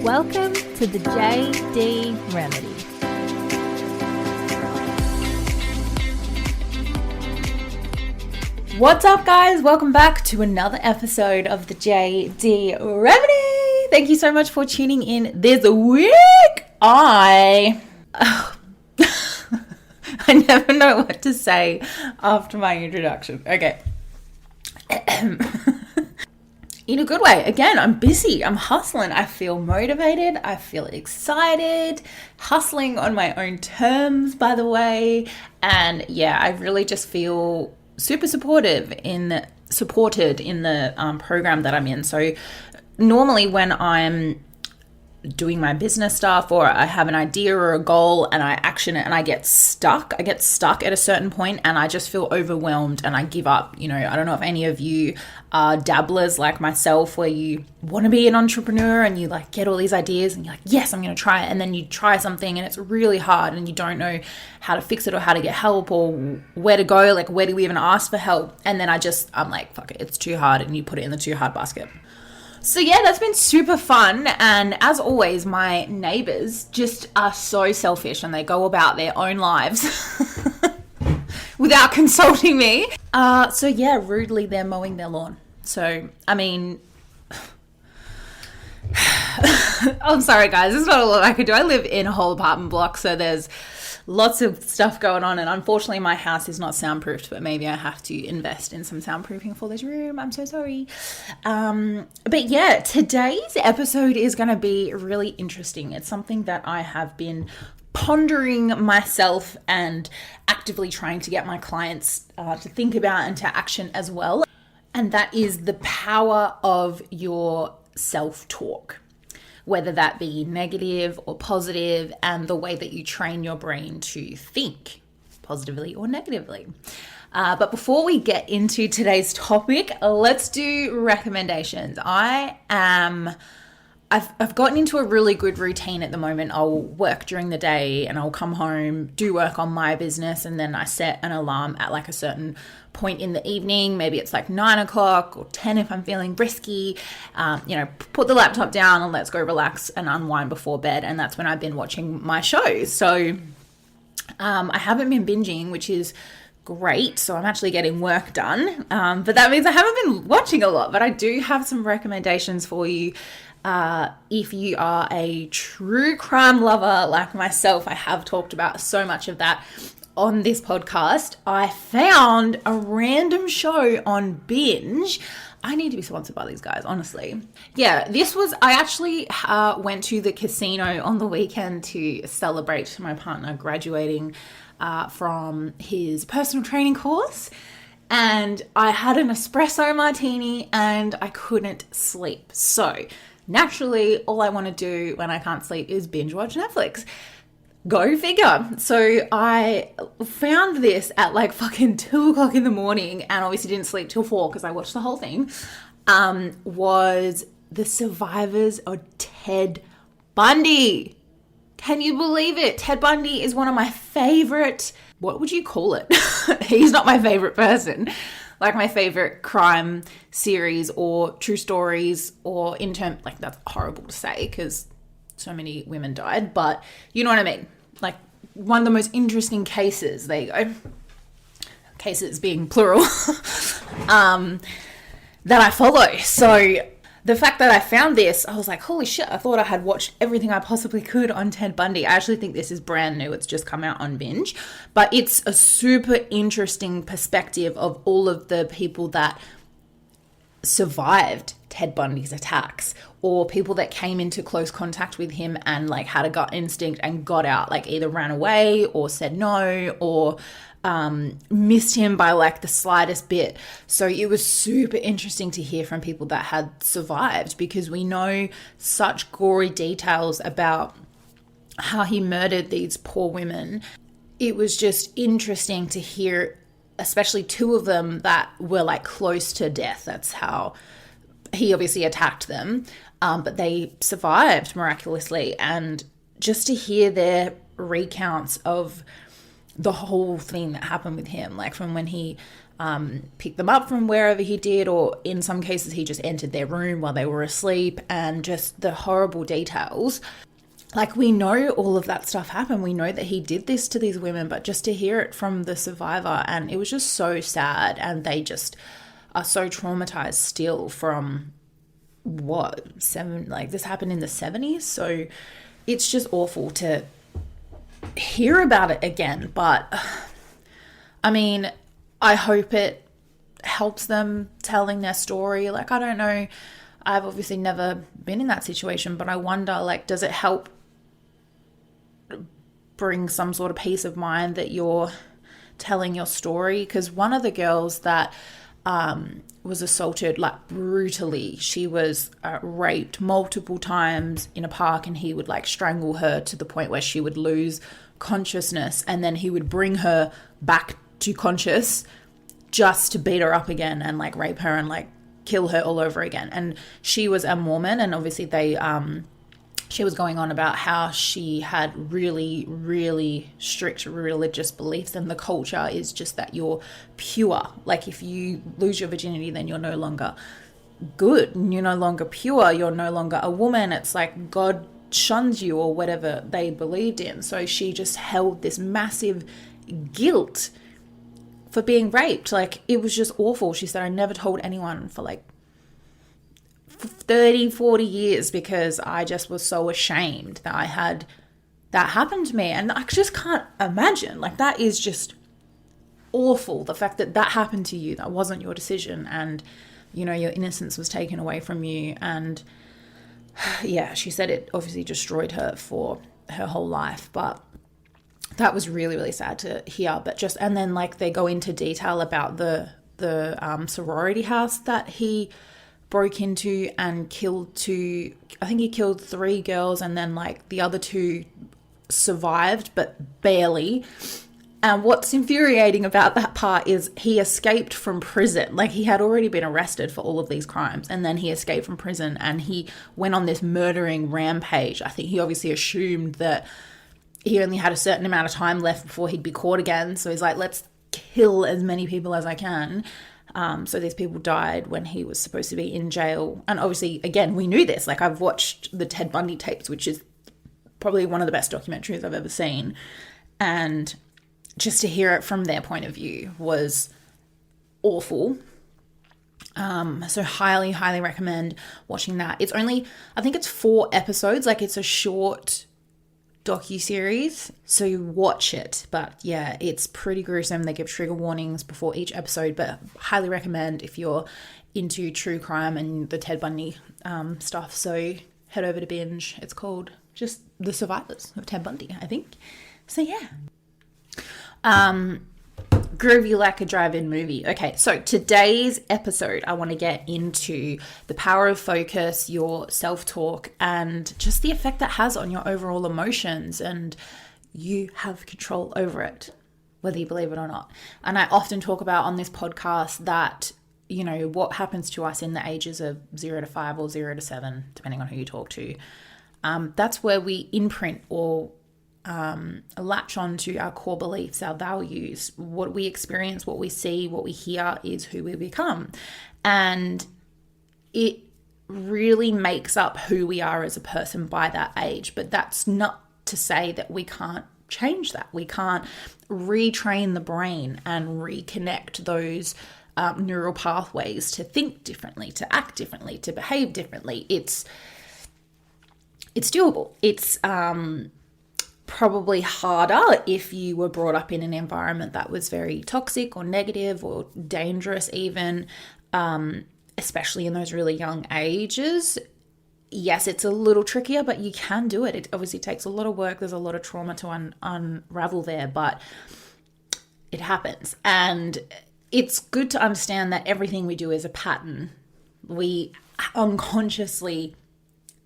Welcome to the JD Remedy. What's up, guys? Welcome back to another episode of the JD Remedy. Thank you so much for tuning in this week. I never know what to say after my introduction. Okay. In a good way. Again, I'm busy. I'm hustling. I feel motivated. I feel excited. Hustling on my own terms, by the way. And yeah, I really just feel super supported in the program that I'm in. So normally when I'm doing my business stuff or I have an idea or a goal and I action it and I get stuck at a certain point and I just feel overwhelmed and I give up. You know, I don't know if any of you are dabblers like myself where you want to be an entrepreneur and you like get all these ideas and you're like, yes, I'm going to try it. And then you try something and it's really hard and you don't know how to fix it or how to get help or where to go. Like, where do we even ask for help? And then I'm like, fuck it, it's too hard. And you put it in the too hard basket. So yeah, that's been super fun. And as always, my neighbors just are so selfish and they go about their own lives without consulting me. So yeah, rudely they're mowing their lawn. So, I mean, I'm sorry guys, there's not a lot I could do. I live in a whole apartment block, so there's lots of stuff going on, and unfortunately my house is not soundproofed, but maybe I have to invest in some soundproofing for this room. I'm so sorry. But yeah, today's episode is going to be really interesting. It's something that I have been pondering myself and actively trying to get my clients to think about and to action as well. And that is the power of your self-talk, whether that be negative or positive, and the way that you train your brain to think positively or negatively. But before we get into today's topic, let's do recommendations. I've gotten into a really good routine at the moment. I'll work during the day and I'll come home, do work on my business, and then I set an alarm at like a certain point in the evening. Maybe it's like 9 o'clock or 10 if I'm feeling risky. Put the laptop down and let's go relax and unwind before bed. And that's when I've been watching my shows. So I haven't been binging, which is great. So I'm actually getting work done. But that means I haven't been watching a lot. But I do have some recommendations for you. If you are a true crime lover like myself, I have talked about so much of that on this podcast. I found a random show on Binge. I need to be sponsored by these guys, honestly. Yeah, I actually went to the casino on the weekend to celebrate my partner graduating from his personal training course. And I had an espresso martini and I couldn't sleep. So naturally, all I want to do when I can't sleep is binge watch Netflix. Go figure. So I found this at like fucking 2 o'clock in the morning and obviously didn't sleep till 4 because I watched the whole thing. Was The Survivors of Ted Bundy. Can you believe it? Ted Bundy is one of my favorite, what would you call it? He's not my favorite person. Like my favorite crime series or true stories, or like that's horrible to say because so many women died, but you know what I mean? Like one of the most interesting cases, there you go, cases being plural, that I follow. So the fact that I found this, I was like, holy shit, I thought I had watched everything I possibly could on Ted Bundy. I actually think this is brand new. It's just come out on Binge, but it's a super interesting perspective of all of the people that survived Ted Bundy's attacks, or people that came into close contact with him and like had a gut instinct and got out, like either ran away or said no or missed him by like the slightest bit. So it was super interesting to hear from people that had survived, because we know such gory details about how he murdered these poor women. It was just interesting to hear, especially 2 of them that were like close to death. That's how he obviously attacked them, but they survived miraculously. And just to hear their recounts of the whole thing that happened with him, like from when he pick them up from wherever he did, or in some cases he just entered their room while they were asleep, and just the horrible details. Like, we know all of that stuff happened. We know that he did this to these women, but just to hear it from the survivor, and it was just so sad, and they just are so traumatized still from this happened in the 70s. So it's just awful to hear about it again. But I mean, I hope it helps them telling their story. Like, I don't know. I've obviously never been in that situation, but I wonder, like, does it help bring some sort of peace of mind that you're telling your story? Because one of the girls that was assaulted, like, brutally, she was raped multiple times in a park, and he would, like, strangle her to the point where she would lose consciousness, and then he would bring her back to conscious just to beat her up again and, like, rape her and, like, kill her all over again. And she was a Mormon, and obviously she was going on about how she had really, really strict religious beliefs, and the culture is just that you're pure. Like, if you lose your virginity, then you're no longer good, and you're no longer pure, you're no longer a woman. It's like God shuns you, or whatever they believed in. So she just held this massive guilt for being raped. Like, it was just awful. She said, I never told anyone for like 30, 40 years because I just was so ashamed that I had that happen to me. And I just can't imagine. Like, that is just awful. The fact that that happened to you, that wasn't your decision, and, you know, your innocence was taken away from you. And yeah, she said it obviously destroyed her for her whole life. But that was really, really sad to hear. But just, and then, like, they go into detail about the sorority house that he broke into and killed two. I think he killed 3 girls, and then, like, the other 2 survived, but barely. And what's infuriating about that part is he escaped from prison. Like, he had already been arrested for all of these crimes, and then he escaped from prison and he went on this murdering rampage. I think he obviously assumed that he only had a certain amount of time left before he'd be caught again. So he's like, let's kill as many people as I can. So these people died when he was supposed to be in jail. And obviously, again, we knew this. Like, I've watched the Ted Bundy tapes, which is probably one of the best documentaries I've ever seen. And just to hear it from their point of view was awful. So highly, highly recommend watching that. It's only, I think it's 4 episodes. Like, it's a short docu-series, so you watch it. But yeah, it's pretty gruesome. They give trigger warnings before each episode, but highly recommend if you're into true crime and the Ted Bundy stuff. So head over to binge. It's called just The Survivors of Ted Bundy, I think. So yeah. Groovy like a drive-in movie. Okay, so today's episode, I want to get into the power of focus, your self-talk, and just the effect that has on your overall emotions, and you have control over it, whether you believe it or not. And I often talk about on this podcast that, you know, what happens to us in the ages of 0 to 5 or 0 to 7, depending on who you talk to. That's where we imprint or latch on to our core beliefs, our values. What we experience, what we see, what we hear is who we become. And it really makes up who we are as a person by that age. But that's not to say that we can't change that. We can't retrain the brain and reconnect those neural pathways to think differently, to act differently, to behave differently. It's doable. It's probably harder if you were brought up in an environment that was very toxic or negative or dangerous even, especially in those really young ages. Yes, it's a little trickier, but you can do it. It obviously takes a lot of work. There's a lot of trauma to unravel there, but it happens. And it's good to understand that everything we do is a pattern. We unconsciously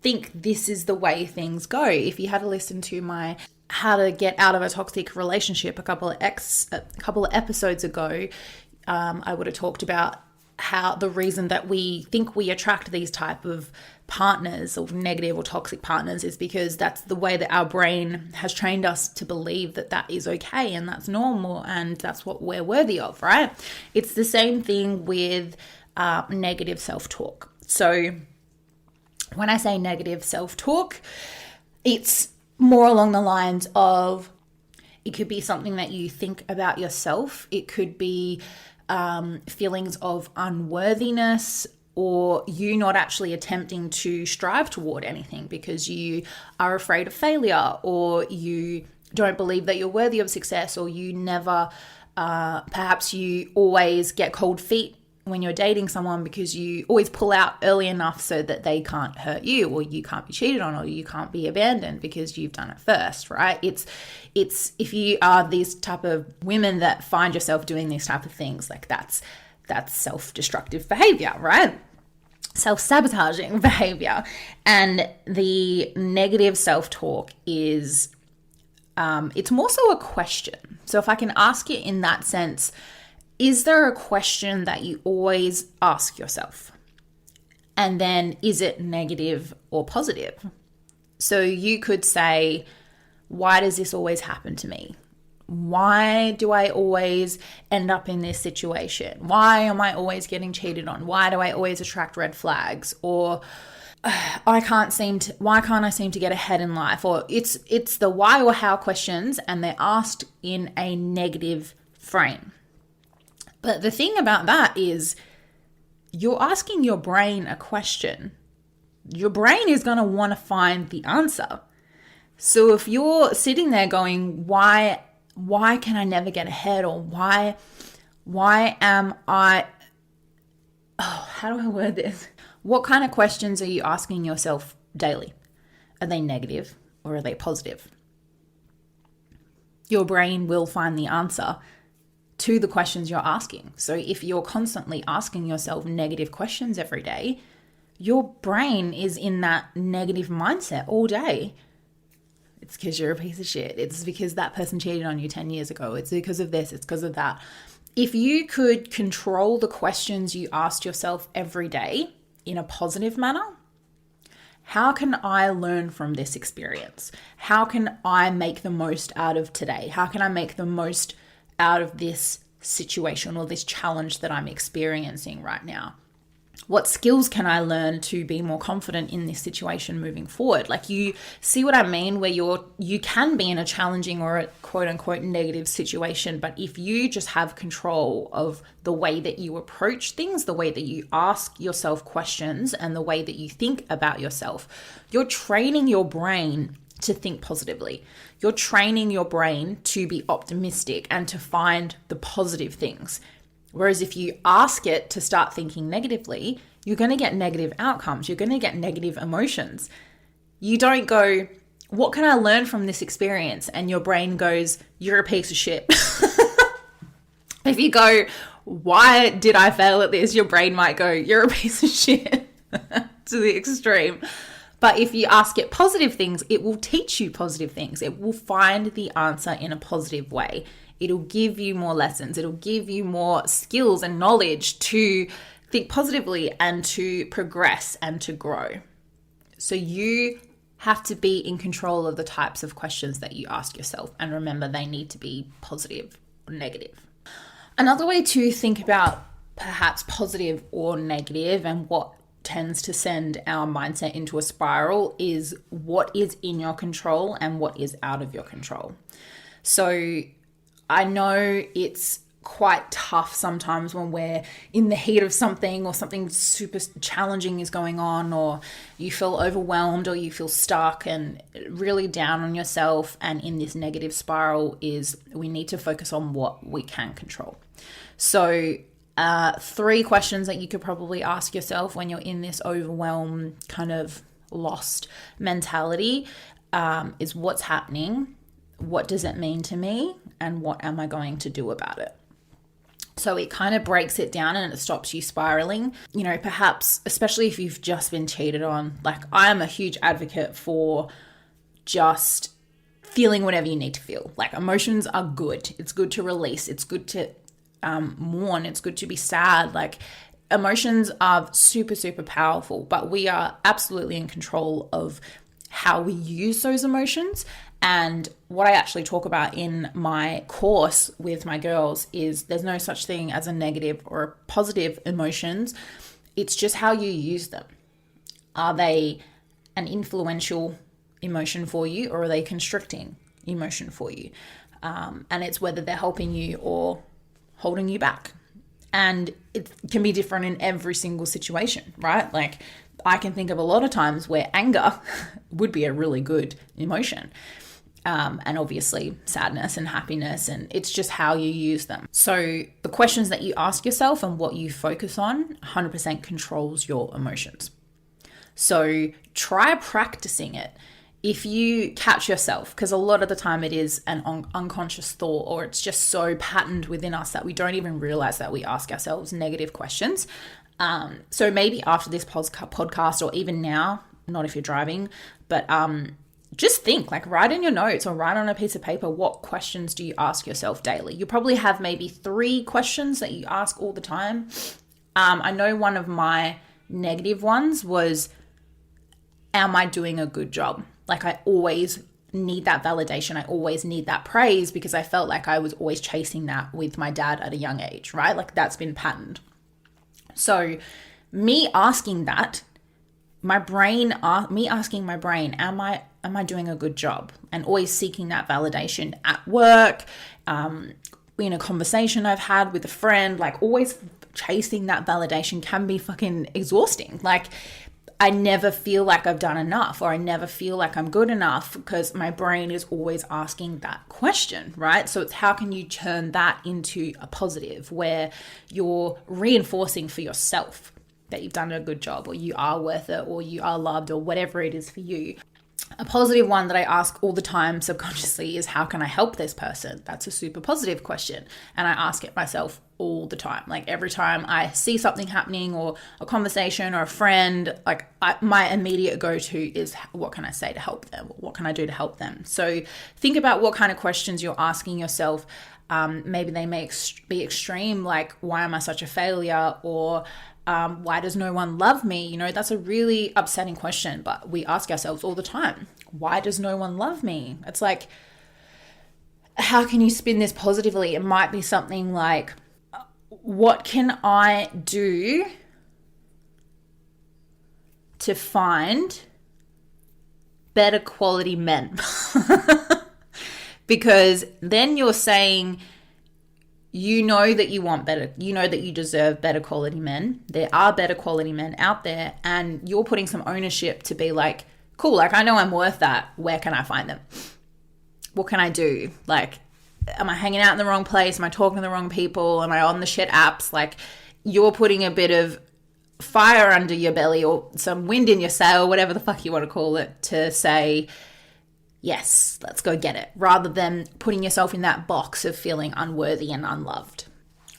think this is the way things go. If you had to listen to my how to get out of a toxic relationship a couple of episodes ago, I would have talked about how the reason that we think we attract these type of partners or negative or toxic partners is because that's the way that our brain has trained us to believe that that is okay and that's normal and that's what we're worthy of, right? It's the same thing with negative self-talk. So when I say negative self-talk, it's more along the lines of, it could be something that you think about yourself. It could be feelings of unworthiness, or you not actually attempting to strive toward anything because you are afraid of failure, or you don't believe that you're worthy of success, or you never, perhaps you always get cold feet when you're dating someone because you always pull out early enough so that they can't hurt you, or you can't be cheated on, or you can't be abandoned because you've done it first, right? It's if you are these type of women that find yourself doing these type of things, like that's self-destructive behavior, right? Self-sabotaging behavior. And the negative self-talk is, it's more so a question. So if I can ask you in that sense, is there a question that you always ask yourself? And then is it negative or positive? So you could say, why does this always happen to me? Why do I always end up in this situation? Why am I always getting cheated on? Why do I always attract red flags? Or why can't I seem to get ahead in life? Or it's the why or how questions, and they're asked in a negative frame. But the thing about that is, you're asking your brain a question. Your brain is going to want to find the answer. So if you're sitting there going, why can I never get ahead? Or why am I, how do I word this? What kind of questions are you asking yourself daily? Are they negative or are they positive? Your brain will find the answer to the questions you're asking. So if you're constantly asking yourself negative questions every day, your brain is in that negative mindset all day. It's because you're a piece of shit. It's because that person cheated on you 10 years ago. It's because of this. It's because of that. If you could control the questions you ask yourself every day in a positive manner, how can I learn from this experience? How can I make the most out of today? How can I make the most out of this situation or this challenge that I'm experiencing right now? What skills can I learn to be more confident in this situation moving forward? Like, you see what I mean, where you can be in a challenging or a quote unquote negative situation, but if you just have control of the way that you approach things, the way that you ask yourself questions, and the way that you think about yourself, you're training your brain to think positively. You're training your brain to be optimistic and to find the positive things. Whereas if you ask it to start thinking negatively, you're going to get negative outcomes. You're going to get negative emotions. You don't go, what can I learn from this experience? And your brain goes, you're a piece of shit. If you go, why did I fail at this? Your brain might go, you're a piece of shit, to the extreme. But if you ask it positive things, it will teach you positive things. It will find the answer in a positive way. It'll give you more lessons. It'll give you more skills and knowledge to think positively and to progress and to grow. So you have to be in control of the types of questions that you ask yourself. And remember, they need to be positive or negative. Another way to think about perhaps positive or negative and what tends to send our mindset into a spiral is what is in your control and what is out of your control. So I know it's quite tough sometimes when we're in the heat of something, or something super challenging is going on, or you feel overwhelmed, or you feel stuck and really down on yourself and in this negative spiral. Is we need to focus on what we can control. So 3 questions that you could probably ask yourself when you're in this overwhelmed, kind of lost mentality is, what's happening? What does it mean to me? And what am I going to do about it? So it kind of breaks it down and it stops you spiraling. You know, perhaps, especially if you've just been cheated on, like, I am a huge advocate for just feeling whatever you need to feel. Like, emotions are good. It's good to release. It's good to mourn. It's good to be sad. Like, emotions are super, super powerful, but we are absolutely in control of how we use those emotions. And what I actually talk about in my course with my girls is there's no such thing as a negative or a positive emotions. It's just how you use them. Are they an influential emotion for you, or are they constricting emotion for you? And it's whether they're helping you or holding you back. And it can be different in every single situation, right? Like, I can think of a lot of times where anger would be a really good emotion. And obviously sadness and happiness, and it's just how you use them. So the questions that you ask yourself and what you focus on 100% controls your emotions. So try practicing it. If you catch yourself, because a lot of the time it is an unconscious thought, or it's just so patterned within us that we don't even realize that we ask ourselves negative questions. So maybe after this podcast, or even now, not if you're driving, but just think, like, write in your notes or write on a piece of paper, what questions do you ask yourself daily? You probably have maybe 3 questions that you ask all the time. I know one of my negative ones was, am I doing a good job? Like, I always need that validation. I always need that praise, because I felt like I was always chasing that with my dad at a young age, right? Like, that's been patterned. So me asking that, me asking my brain, am I doing a good job? And always seeking that validation at work, in a conversation I've had with a friend, like always chasing that validation can be fucking exhausting. Like, I never feel like I've done enough, or I never feel like I'm good enough, because my brain is always asking that question, right? So it's how can you turn that into a positive where you're reinforcing for yourself that you've done a good job, or you are worth it, or you are loved, or whatever it is for you. A positive one that I ask all the time subconsciously is, how can I help this person? That's a super positive question. And I ask it myself all the time. Like, every time I see something happening, or a conversation, or a friend, like my immediate go-to is, what can I say to help them? What can I do to help them? So think about what kind of questions you're asking yourself. Maybe they may be extreme, like, why am I such a failure? Or why does no one love me? You know, that's a really upsetting question, but we ask ourselves all the time, why does no one love me? It's like, how can you spin this positively? It might be something like, what can I do to find better quality men? Because then you're saying, you know that you want better, you know that you deserve better quality men. There are better quality men out there, and you're putting some ownership to be like, cool, like, I know I'm worth that. Where can I find them? What can I do? Like, am I hanging out in the wrong place? Am I talking to the wrong people? Am I on the shit apps? Like, you're putting a bit of fire under your belly, or some wind in your sail, whatever the fuck you want to call it, to say, yes, let's go get it, rather than putting yourself in that box of feeling unworthy and unloved.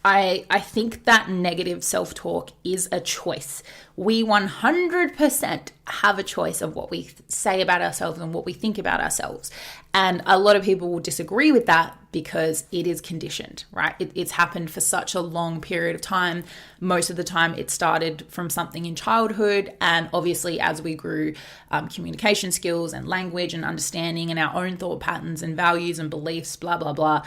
I think that negative self-talk is a choice. We 100% have a choice of what we say about ourselves and what we think about ourselves. And a lot of people will disagree with that because it is conditioned, right? It's happened for such a long period of time. Most of the time it started from something in childhood. And obviously as we grew communication skills and language and understanding and our own thought patterns and values and beliefs, blah, blah, blah,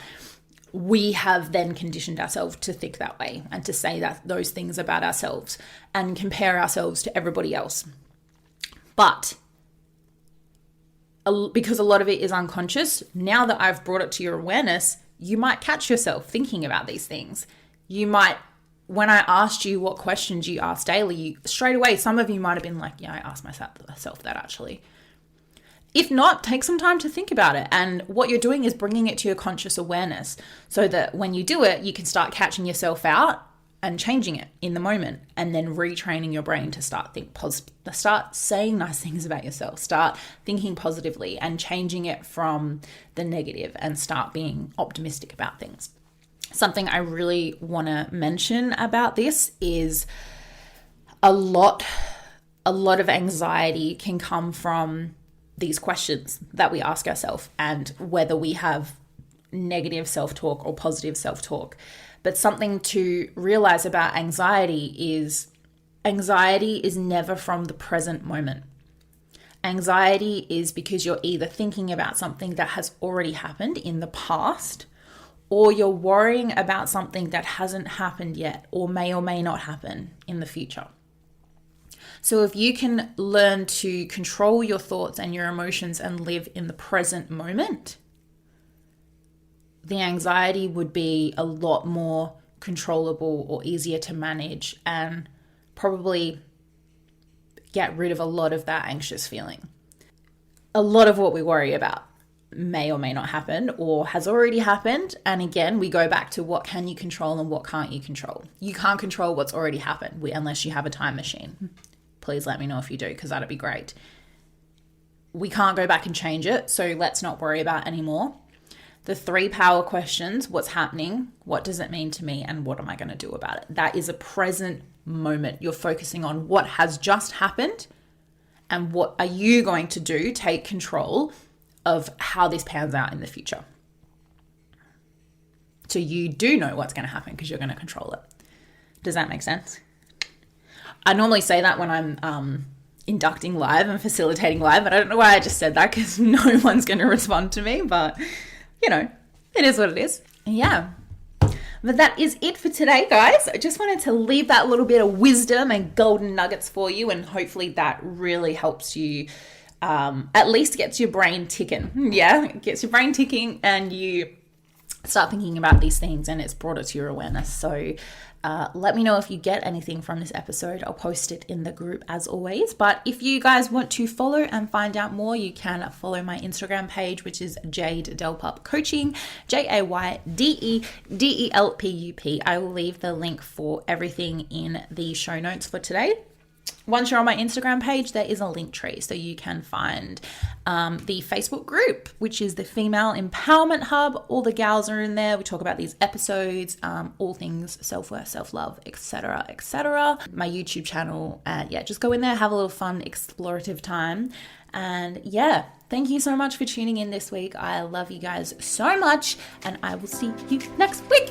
we have then conditioned ourselves to think that way and to say that those things about ourselves and compare ourselves to everybody else. But because a lot of it is unconscious, now that I've brought it to your awareness, you might catch yourself thinking about these things. You might, when I asked you what questions you ask daily, straight away, some of you might have been like, yeah, I asked myself that actually. If not, take some time to think about it. And what you're doing is bringing it to your conscious awareness so that when you do it, you can start catching yourself out and changing it in the moment, and then retraining your brain to start saying nice things about yourself, start thinking positively and changing it from the negative and start being optimistic about things. Something I really want to mention about this is a lot of anxiety can come from these questions that we ask ourselves, and whether we have negative self-talk or positive self-talk. But something to realize about anxiety is never from the present moment. Anxiety is because you're either thinking about something that has already happened in the past, or you're worrying about something that hasn't happened yet or may not happen in the future. So if you can learn to control your thoughts and your emotions and live in the present moment, the anxiety would be a lot more controllable or easier to manage, and probably get rid of a lot of that anxious feeling. A lot of what we worry about may or may not happen or has already happened. And again, we go back to what can you control and what can't you control. You can't control what's already happened unless you have a time machine. Please let me know if you do, because that'd be great. We can't go back and change it, so let's not worry about anymore. The 3 power questions: what's happening, what does it mean to me, and what am I going to do about it? That is a present moment. You're focusing on what has just happened and what are you going to do, take control of how this pans out in the future. So you do know what's going to happen because you're going to control it. Does that make sense? I normally say that when I'm inducting live and facilitating live, but I don't know why I just said that, because no one's going to respond to me, but you know, it is what it is. Yeah. But that is it for today, guys. I just wanted to leave that little bit of wisdom and golden nuggets for you, and hopefully that really helps you, at least gets your brain ticking. Yeah, it gets your brain ticking and you start thinking about these things, and it's brought it to your awareness. So let me know if you get anything from this episode. I'll post it in the group as always. But if you guys want to follow and find out more, you can follow my Instagram page, which is Jade Delpup Coaching, JadeDelpup. I will leave the link for everything in the show notes for today. Once you're on my Instagram page, there is a link tree, so you can find the Facebook group, which is the Female Empowerment Hub. All the gals are in there. We talk about these episodes, all things self-worth, self-love, etc., etc. My YouTube channel, and yeah, just go in there, have a little fun, explorative time. And yeah, thank you so much for tuning in this week. I love you guys so much, and I will see you next week.